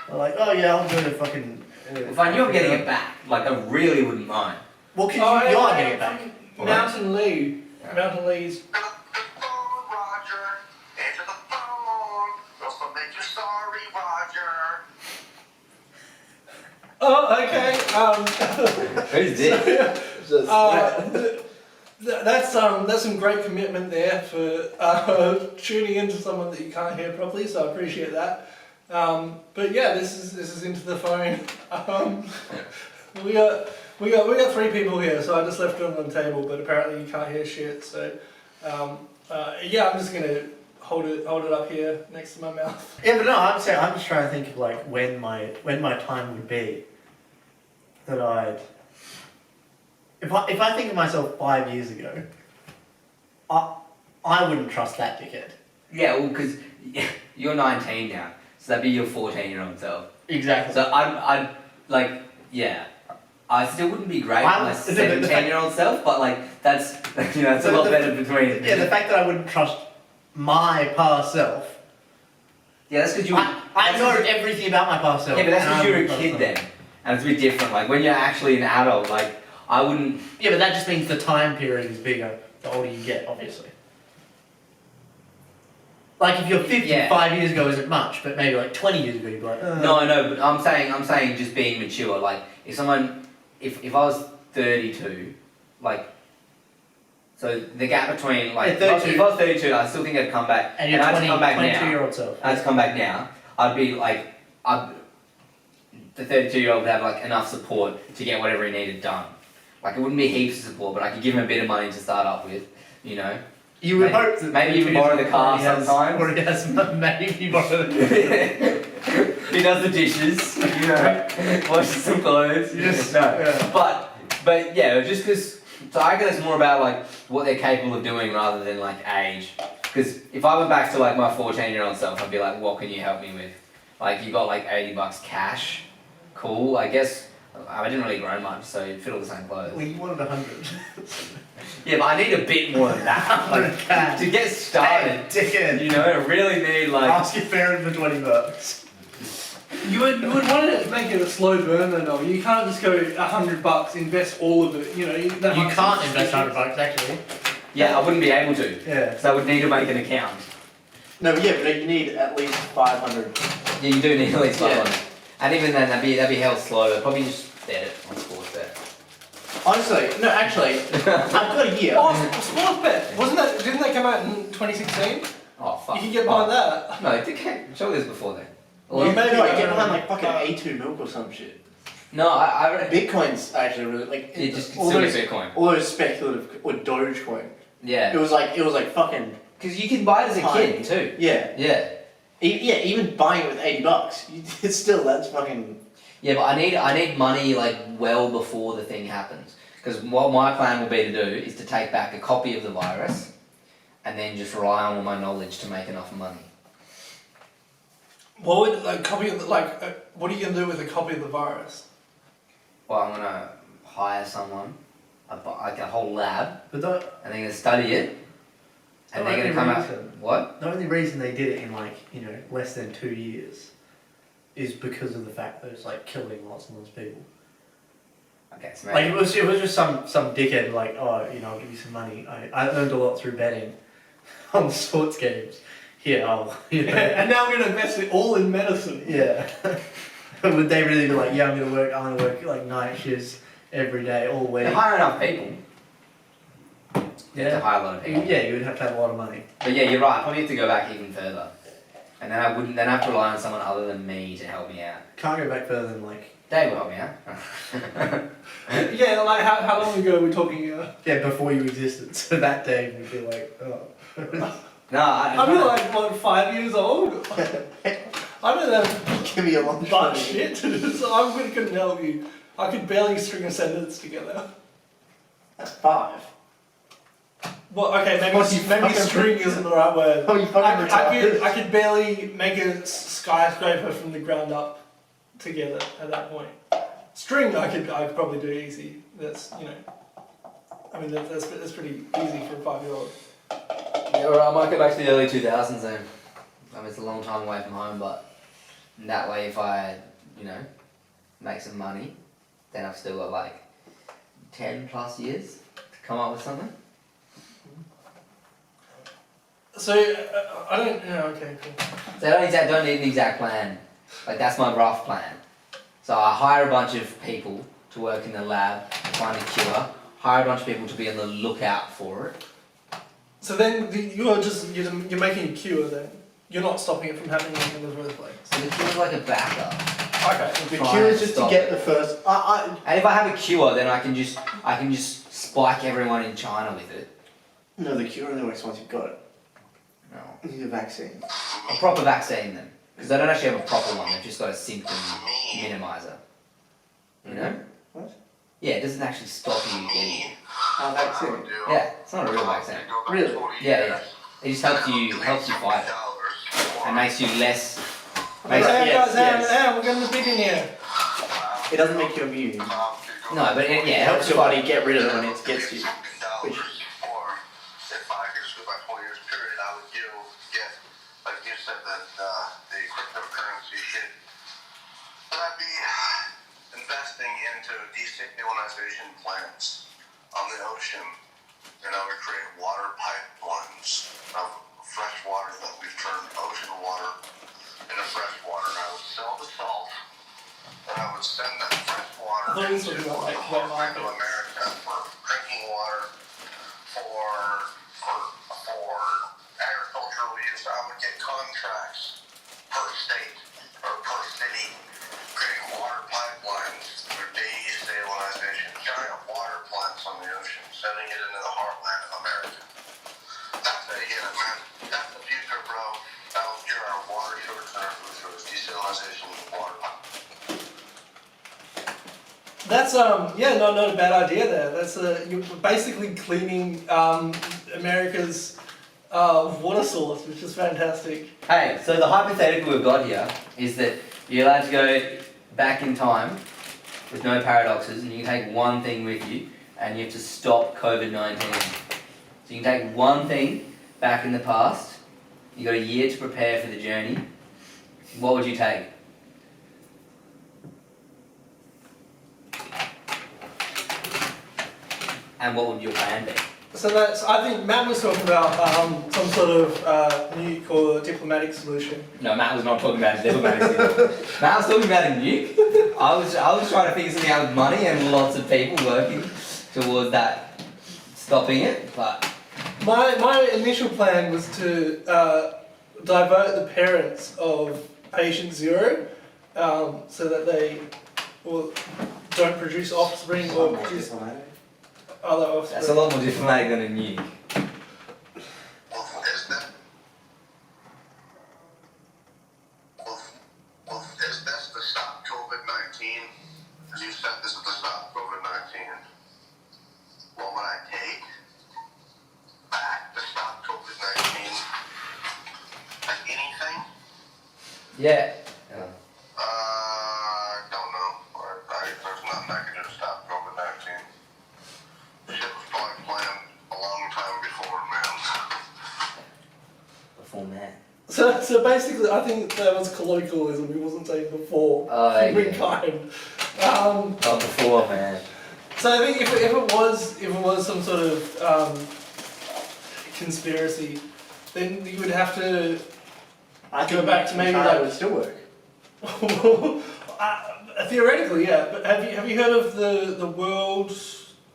Or like, oh yeah, I'll go to fucking... If I knew I'm getting it back, like I really wouldn't mind. Well, cause you hey, are hey, getting it back. Mountain Lee. Mountain Lee's. Roger. Answer the phone. Else I'll make you sorry, Roger. Oh, okay. Who's this? That's some great commitment there for tuning into someone that you can't hear properly. So I appreciate that. But yeah, this is into the phone. We got 3 people here, so I just left it on the table. But apparently you can't hear shit. So yeah, I'm just gonna hold it up here next to my mouth. Yeah, but no, I'm saying I'm just trying to think of like when my time would be that I'd. If I think of myself 5 years ago, I wouldn't trust that dickhead. Yeah, well, because you're 19 now, so that'd be your 14-year-old self. Exactly. So I'd like, yeah. I still wouldn't be great with my 17-year-old self, but like that's that's a lot better between. Yeah, the fact that I wouldn't trust my past self. Yeah, that's because you. I know everything about my past self. Yeah, but that's and because I you're a wouldn't kid trust them. then, and it's a bit different. Like when you're actually an adult, like I wouldn't. Yeah, but that just means the time period is bigger the older you get, obviously. Like if you're 50, Yeah. 5 years ago isn't much, but maybe like 20 years ago you'd be like, No, I know, but I'm saying just being mature. Like if someone, if I was 32, like. So the gap between like Yeah, if 32. I was 32, I still think I'd come back, and you're I'd 20, come back 22-year-old self. I had to come back now, I'd be like, the 32-year-old would have like enough support to get whatever he needed done. Like it wouldn't be heaps of support, but I could give him a bit of money to start up with, you know. You would Maybe- hope that maybe even borrow the car already has- sometimes. Already has maybe borrow the He does the dishes, you know, washes some clothes. Yes, No. yeah. But yeah, just because, so I reckon it's more about like what they're capable of doing rather than like age. Because if I went back to like my 14-year-old self, I'd be like, what can you help me with? Like you got like $80 cash, cool. I guess I didn't really grow much, so you'd fit all the same clothes. Well, you wanted 100. Yeah, but I need a bit more than that. Like, cash. to get started, Dickhead. you know, I really need like. Ask your parents for $20. You would want to make it a slow burn though. You can't just go $100, invest all of it. You know, You can't invest $100 actually. Yeah, I wouldn't be able to. Yeah. Because I would need to make an account. No, but yeah, but you need at least 500. Yeah, you do need at least Yeah. 500. And even then, that'd be held slow. I'd probably just bet it on sports bet. Honestly, no, actually, I've got a year. Oh, sports bet. Didn't that come out in 2016? Oh fuck. You can get behind that. No, it can't. Surely it was before then. Well, You maybe no, I get don't behind know. like fucking A2 milk or some shit. No, I reckon. Bitcoin's actually really like It just all consider those, Bitcoin. all those speculative or Dogecoin. It Yeah. was like fucking Because you can buy it as a kid too. yeah. Yeah. Yeah, even buying it with $80, it's still that's fucking. Yeah, but I need money like well before the thing happens. Because what my plan will be to do is to take back a copy of the virus, and then just rely on all my knowledge to make enough money. What would like copy of the, what are you gonna do with a copy of the virus? Well, I'm gonna hire someone, like a whole lab, But the and they're gonna study it, and they're gonna come out. What? only reason they did it in like less than 2 years is because of the fact that it's like killing lots and lots of people. Okay, so Like maybe. it was just some dickhead like, oh, I'll give you some money. I earned a lot through betting on sports games. Here, And now I'm gonna invest it all in medicine. yeah. Would they really be like, yeah, I'm gonna work like night shifts every day all week? They hire enough people. You have to hire a lot of people. Yeah, you would have to have a lot of money. But yeah, you're right. I probably have to go back even further, and then I wouldn't. Then I have to rely on someone other than me to help me out. Can't go back further than like Dave will help me out. Yeah, like how long ago are we talking? before you existed. So that day would be like, oh. No, I'm like what 5 years old. I don't know Give me a long but shit. So I really couldn't help you. I could barely string a sentence together. That's 5. Well, okay, maybe What, you fucking- string isn't the right word. Oh, you fucking retarded. I could barely make a skyscraper from the ground up together at that point. String I could probably do easy. That's I mean that's pretty easy for a 5-year-old. Yeah, alright, I might go back to the early 2000s then. I mean, it's a long time away from home, but that way, if I, make some money, then I've still got like 10 plus years to come up with something. So I don't. Yeah, okay, cool. So I don't need an exact plan. Like that's my rough plan. So I hire a bunch of people to work in the lab to find a cure. Hire a bunch of people to be on the lookout for it. So then you're making a cure then. You're not stopping it from happening in the first place. So the cure's like a backup. Okay. The Try cure and is just to stop get it. the first. And if I have a cure, then I can just spike everyone in China with it. No, the cure only works once you've got it. No. You need a vaccine. A proper vaccine then. Because they don't actually have a proper one, they've just got a symptom minimizer. You know? What? Yeah, it doesn't actually stop you getting it. A vaccine. Yeah, it's not a real vaccine. Really? Yeah. It just helps you fight it. And makes you less. Hey, Makes, guys, yes. we're getting the big in here. It doesn't make you immune. no, but it It helps your body get rid of it when it gets to you. Which, Or if 5 years ago, by 20 years period, I would get, like you said, that the cryptocurrency shit. But I'd be investing into desalinization plants on the ocean, and I would create water pipelines of fresh water that we've turned ocean water into fresh water, and I would sell the salt, and I would send that fresh water I thought this into was about, like, the wet heartland of markets. America for drinking water, for agricultural use. I would get contracts per state or per city, creating water pipelines for desalinization, giant water plants on the ocean, sending it into the heartland of America. That's how you get it, man. That's the future, bro. That'll cure our water shortage and our food shortage. Desalinization of water pipe. That's not a bad idea there. That's you're basically cleaning America's water source, which is fantastic. Hey, so the hypothetical we've got here is that you're allowed to go back in time with no paradoxes, and you can take one thing with you, and you have to stop COVID-19. So you can take one thing back in the past. You got a year to prepare for the journey. What would you take? And what would your plan be? So I think Matt was talking about some sort of nuke or diplomatic solution. No, Matt was not talking about a diplomatic solution. Matt was talking about a nuke. I was trying to figure something out with money and lots of people working towards that, stopping it. But My initial plan was to divert the parents of patient zero so that they don't produce offspring or produce other offspring. that's a lot more diplomatic than a nuke. Is this to stop COVID-19? As you said, this is to stop COVID-19. What would I take back to stop COVID-19? Like anything? Yeah. Don't know. There's nothing I can do to stop COVID-19. The shit was probably planned a long time before, man. Before man. So basically, I think that was colloquialism. He wasn't saying before Oh, yeah. humankind. Not before man. So I think if it was some sort of conspiracy, then you would have to go back to maybe it like would still work. theoretically, yeah. But have you heard of the World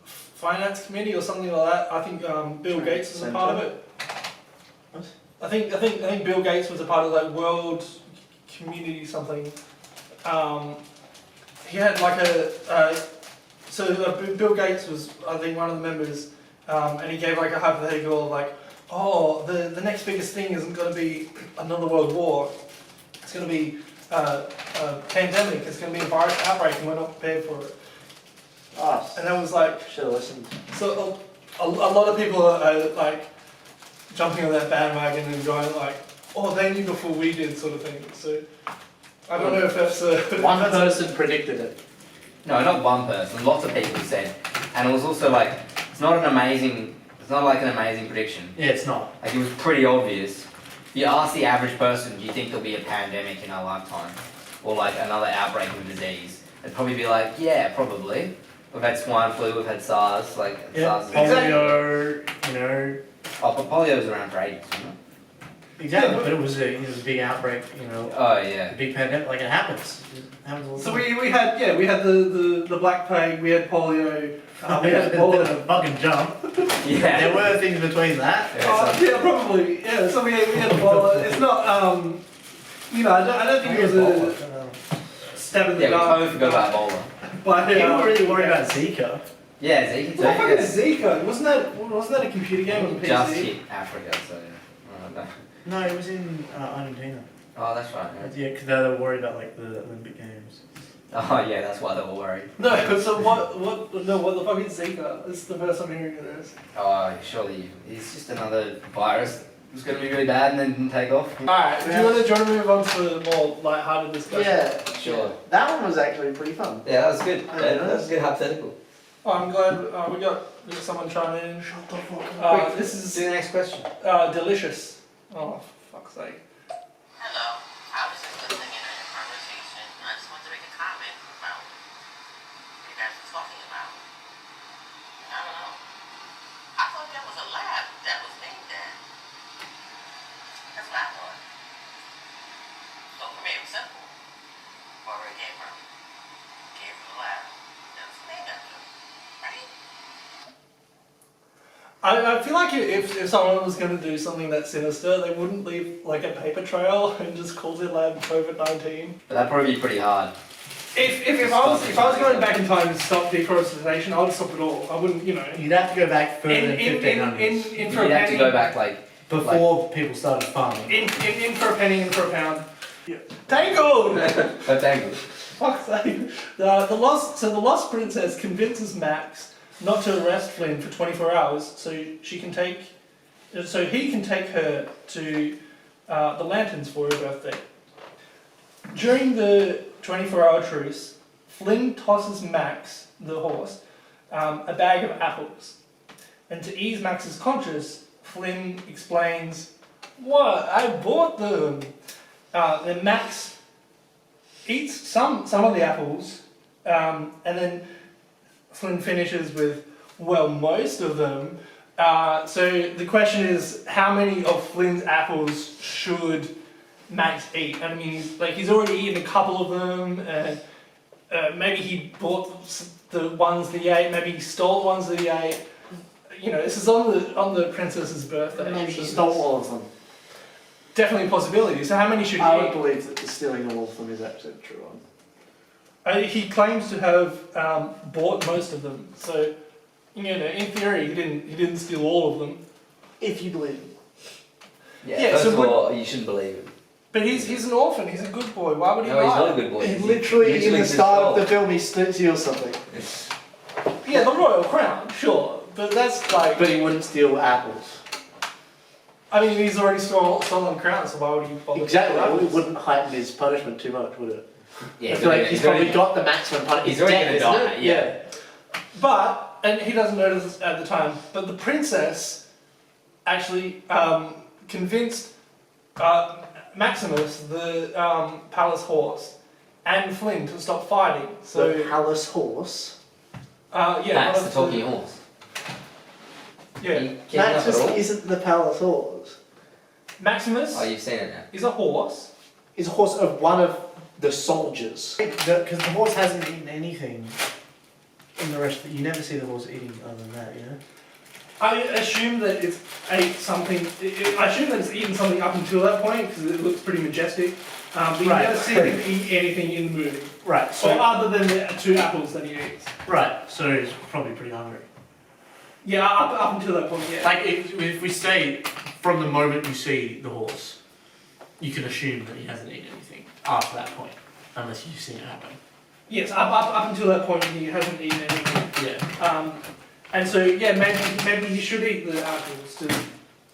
Finance Committee or something like that? I think Bill Gates was a part of it. What? I think Bill Gates was a part of like World Community something. He had like Bill Gates was I think one of the members, and he gave like a hypothetical of like, oh, the next biggest thing isn't going to be another world war. It's going to be a pandemic. It's going to be a virus outbreak, and we're not prepared for it. Us. And that was like, Should have listened. so a lot of people are like jumping on that bandwagon and going like, oh, they knew before we did, sort of thing. So I don't know if that's One person predicted it. No, not one person. Lots of people said, and it was also like it's not like an amazing prediction. Yeah, it's not. Like it was pretty obvious. You ask the average person, do you think there'll be a pandemic in our lifetime, or like another outbreak of a disease? They'd probably be like, yeah, probably. We've had swine flu, we've had SARS, like SARS. Is Polio, you know. Oh, but polio was around for ages, wasn't it? Exactly, but it was a big outbreak, you know. Oh A yeah. big pandemic, like it happens. It happens all the So time. we had the Black Plague, we had polio, we had a Ebola. fucking jump. Yeah. There were things between that. Yeah, probably. Yeah, so we had Ebola. It's not, I don't think it was a stab in the Yeah, we dark. totally forgot about Ebola. But People were really worried about Zika. Yeah, Zika too. What the fuck Yeah. is Zika? Wasn't that a computer game on the PC? Just hit Africa, so yeah. though. No, it was in Argentina. Oh, that's right. Yeah, because they were worried about like the Olympic Games. Oh yeah, that's why they were worried. No, so what the fuck is Zika? This is the first I'm hearing of this. Oh, surely it's just another virus. It's going to be really bad and then didn't take off. Alright, do you want to move on to a more light-hearted discussion? Yeah, Sure. That one was actually pretty fun. Yeah, that was good. I That know. was a good hypothetical. Oh, I'm glad we got someone chime in. Shut the fuck This Do is the next question. delicious. Oh, for fuck's sake. Hello. I was just listening in on your conversation. I just wanted to make a comment about what you guys were talking about. I don't know. I thought there was a lab that was named that. That's what I thought. So for me, it was simple. Where it came from. Came from the lab. That was named after. Right? I feel like if someone was going to do something that sinister, they wouldn't leave like a paper trail and just call their lab COVID-19. But that'd probably be pretty hard. If I was going back in time to stop deforestation, I would stop it all. I wouldn't, you know. You'd have to go back further than In 1500s. for You'd a have to penny. go back like Before people started farming. In for a penny, in for a pound. Yeah. Tangled. a tangle. Fuck's sake. The lost princess convinces Max not to arrest Flynn for 24 hours, so he can take her to the Lanterns for her birthday. During the 24-hour truce, Flynn tosses Max, the horse, a bag of apples. And to ease Max's conscience, Flynn explains, "What? I bought them." Then Max eats some of the apples, and then Flynn finishes with, "Well, most of them." So the question is, how many of Flynn's apples should Max eat? And I mean, he's already eaten a couple of them, and maybe he bought the ones that he ate. Maybe he stole the ones that he ate. You know, this is on the princess's birthday. Maybe he so stole it's all of them. Definitely a possibility. So how many should he I would eat? believe that the stealing all of them is actually the true one. He claims to have bought most of them. So, you know, in theory, he didn't steal all of them. If you believe him. Yeah, Yeah, first so of what- all, you shouldn't believe him. But he's an orphan. He's a good boy. Why would he No, he's lie? not a good boy. He He literally, in the just start stole. of the film, he steals something. Yeah, the royal crown, sure, but that's like. But he wouldn't steal apples. I mean, he's already stolen crown, so why would he bother? Exactly. stealing It apples? wouldn't heighten his punishment too much, would it? Yeah, I feel like he's probably already- got the maximum punishment. he's already gonna die, yeah. But, and he doesn't notice at the time, but the princess actually convinced Maximus, the palace horse, and Flynn to stop fighting. So, The palace horse. yeah, Max, one the of talking horse. Yeah, You keeping up at Maximus all? isn't the palace horse. Maximus Oh, you've seen it now. is a horse. He's a horse of one of the soldiers. Because the horse hasn't eaten anything in the rest. You never see the horse eating other than that, you know? I assume that it's ate something. I assume that it's eaten something up until that point because it looks pretty majestic. But you Right. never see him eat anything in the movie, Right, or so other than the 2 apples that he eats. so he's probably pretty hungry. Yeah, up until that point, yeah. Like if we say from the moment you see the horse, you can assume that he hasn't eaten anything after that point, unless you've seen it happen. Yes, up until that point he hasn't eaten anything. Yeah. And so yeah, maybe he should eat the apples to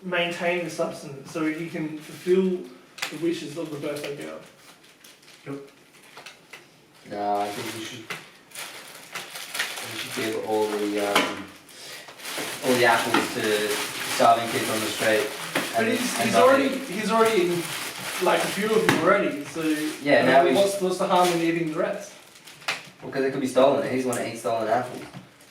maintain the substance so he can fulfill the wishes of the birthday girl. No, I think you should give all the apples to starving kids on the street. But and- he's and not already eat. he's already eaten like a few of them already. So Yeah, now he's- what's the harm in eating the rest? Well, because it could be stolen. He's the one that eats stolen apples.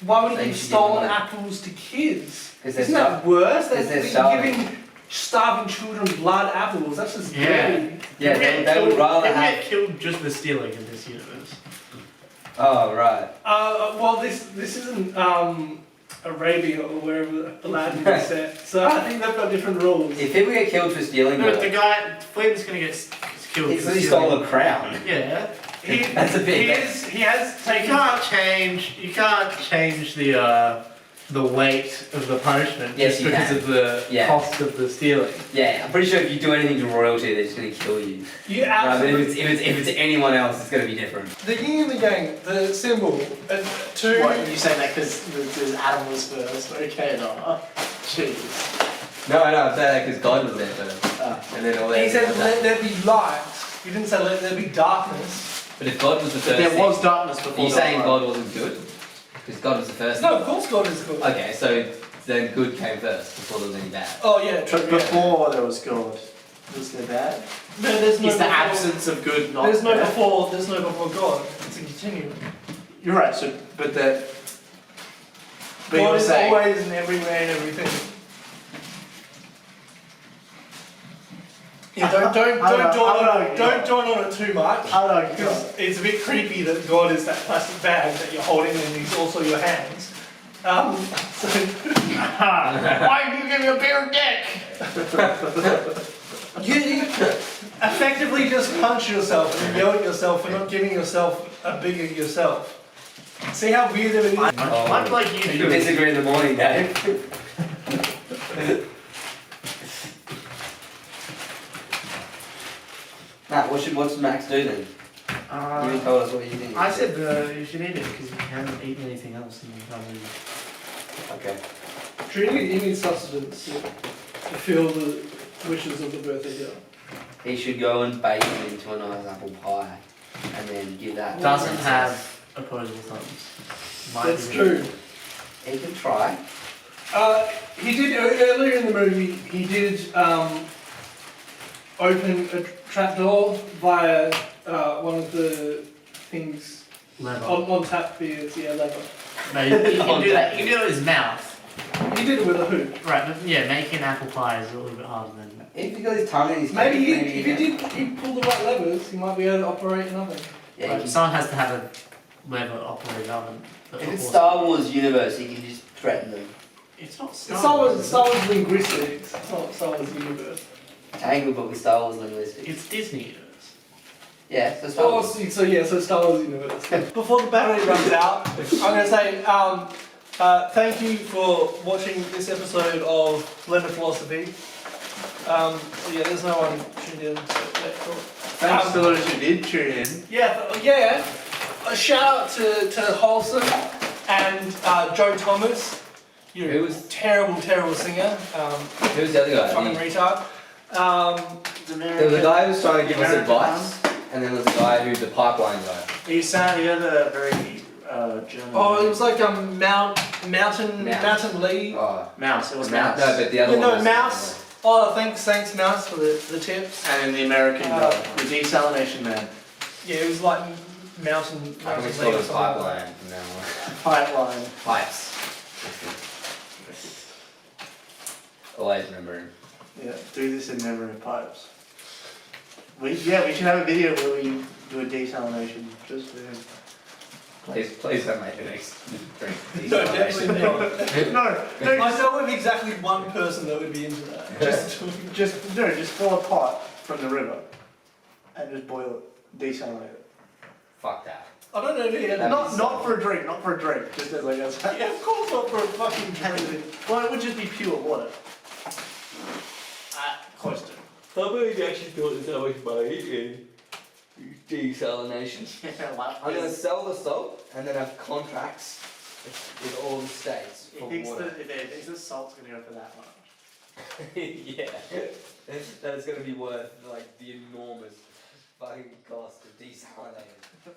Why would So he you give should stolen give them apples to kids? 'Cause they're Isn't that worse? because they're They're starving. giving starving children blood apples. That's just Yeah. dirty. Yeah, they would rather People have. get killed just for stealing in this universe. Oh right. Well, this isn't Arabia or wherever Aladdin is set, so I think they've got different rules. If people get killed for stealing, No, though, the guy Flynn's gonna get killed. it's for because he stealing. stole a crown. Yeah. That's a big. He has You taken. can't change. You can't change the the weight of the punishment Yes, just you because can. of the Yeah. cost of the stealing. Yeah, I'm pretty sure if you do anything to royalty, they're just gonna kill you. You Right, but absolutely. if it's anyone else, it's gonna be different. The yin and the yang, the symbol, and two. What, you say that because Adam was first? Okay, no. Jeez. No, I'm saying that because God was there first, and then all that. He said, let there be light. You didn't say, let there be darkness. But if God was the first, There thing, was darkness are before. you saying God wasn't good? Because God was the first. No, of course God is good. Okay, so then good came first before there was any bad. Oh, yeah, true. But Yeah. before there was God, was there bad? No, there's no Is the before- absence of good not There's no bad? before. There's no before God. It's a continuum. You're right. So, but that. But God you're is saying. always and everywhere and everything. Yeah, don't dawn on it too much. I don't know. Because it's a bit creepy that God is that plastic bag that you're holding and he's also your hands. So Why did you give me a bare dick? you effectively just punch yourself and yell at yourself for not giving yourself a bigger yourself. See how weird it is? Much like you You do. disagree in the morning, Dave. Matt, what's Max do then? You told us what you think. I said you should eat it because you haven't eaten anything else and you probably. Okay. Trinity, you need sustenance to fulfill the wishes of the birthday girl. He should go and bake it into a nice apple pie, and then give that. to Doesn't Princess. have opposable thumbs. Might That's be- true. He can try. He did earlier in the movie. He did open a trapdoor via one of the things Lever. on tap beers. Yeah, lever. No, you can do that. You can do it with his mouth. He did it with a hoop. Right, but yeah, making apple pie is a little bit harder than. If he got his tongue in his Maybe cake, if he pull the right levers, he might be able to operate an oven. Yeah, Right, he someone has to have a lever operated oven. But if it's of course- Star Wars universe, he can just threaten them. It's not It's Star Star Wars linguistics. It's not Star Wars universe. Tangled, but with Star Wars linguistics. It's Disney universe. Yeah, so Star Oh, Wars. so Star Wars universe. Before the battery runs out, I'm going to say thank you for watching this episode of Blended Philosophy. So yeah, there's no one tuned in. So yeah, cool. Thanks to those who did tune in. Yeah. A shout out to Wholesome and Joe Thomas. You're Who a was- terrible singer. Who's the other guy? Fucking retard. There was a guy who was trying to give us advice, and then there was a guy who's the pipeline guy. You sound you're the very German. Oh, it was like Mountain Mouse. Lee. Oh, Mouse. It was Mouse. Mouse. No, but the other Yeah, one no, was Mouse. Oh, thanks Mouse for the tips. And the American guy, the desalination man. Yeah, it was like Mountain I think Mountain it's Lee called or a something. like that. pipeline from now on. Pipeline. Pipes. Always remember him. Yeah, do this in memory of pipes. We should have a video where we do a desalination just for him. Please don't make the next drink. No, definitely not. No, I know of exactly one person that would be into that. just fill a pot from the river and just boil it, desalinate it. Fuck that. I don't know if he had Not for a drink, just as like a Yeah, of course not for a fucking drink. Well, it would just be pure water. Close to. How about you actually thought this out with by eating desalination? I'm gonna sell the salt and then have contracts with all the states for water. Thinks the salt's gonna go for that much. Yeah, that is gonna be worth like the enormous fucking cost of desalinating.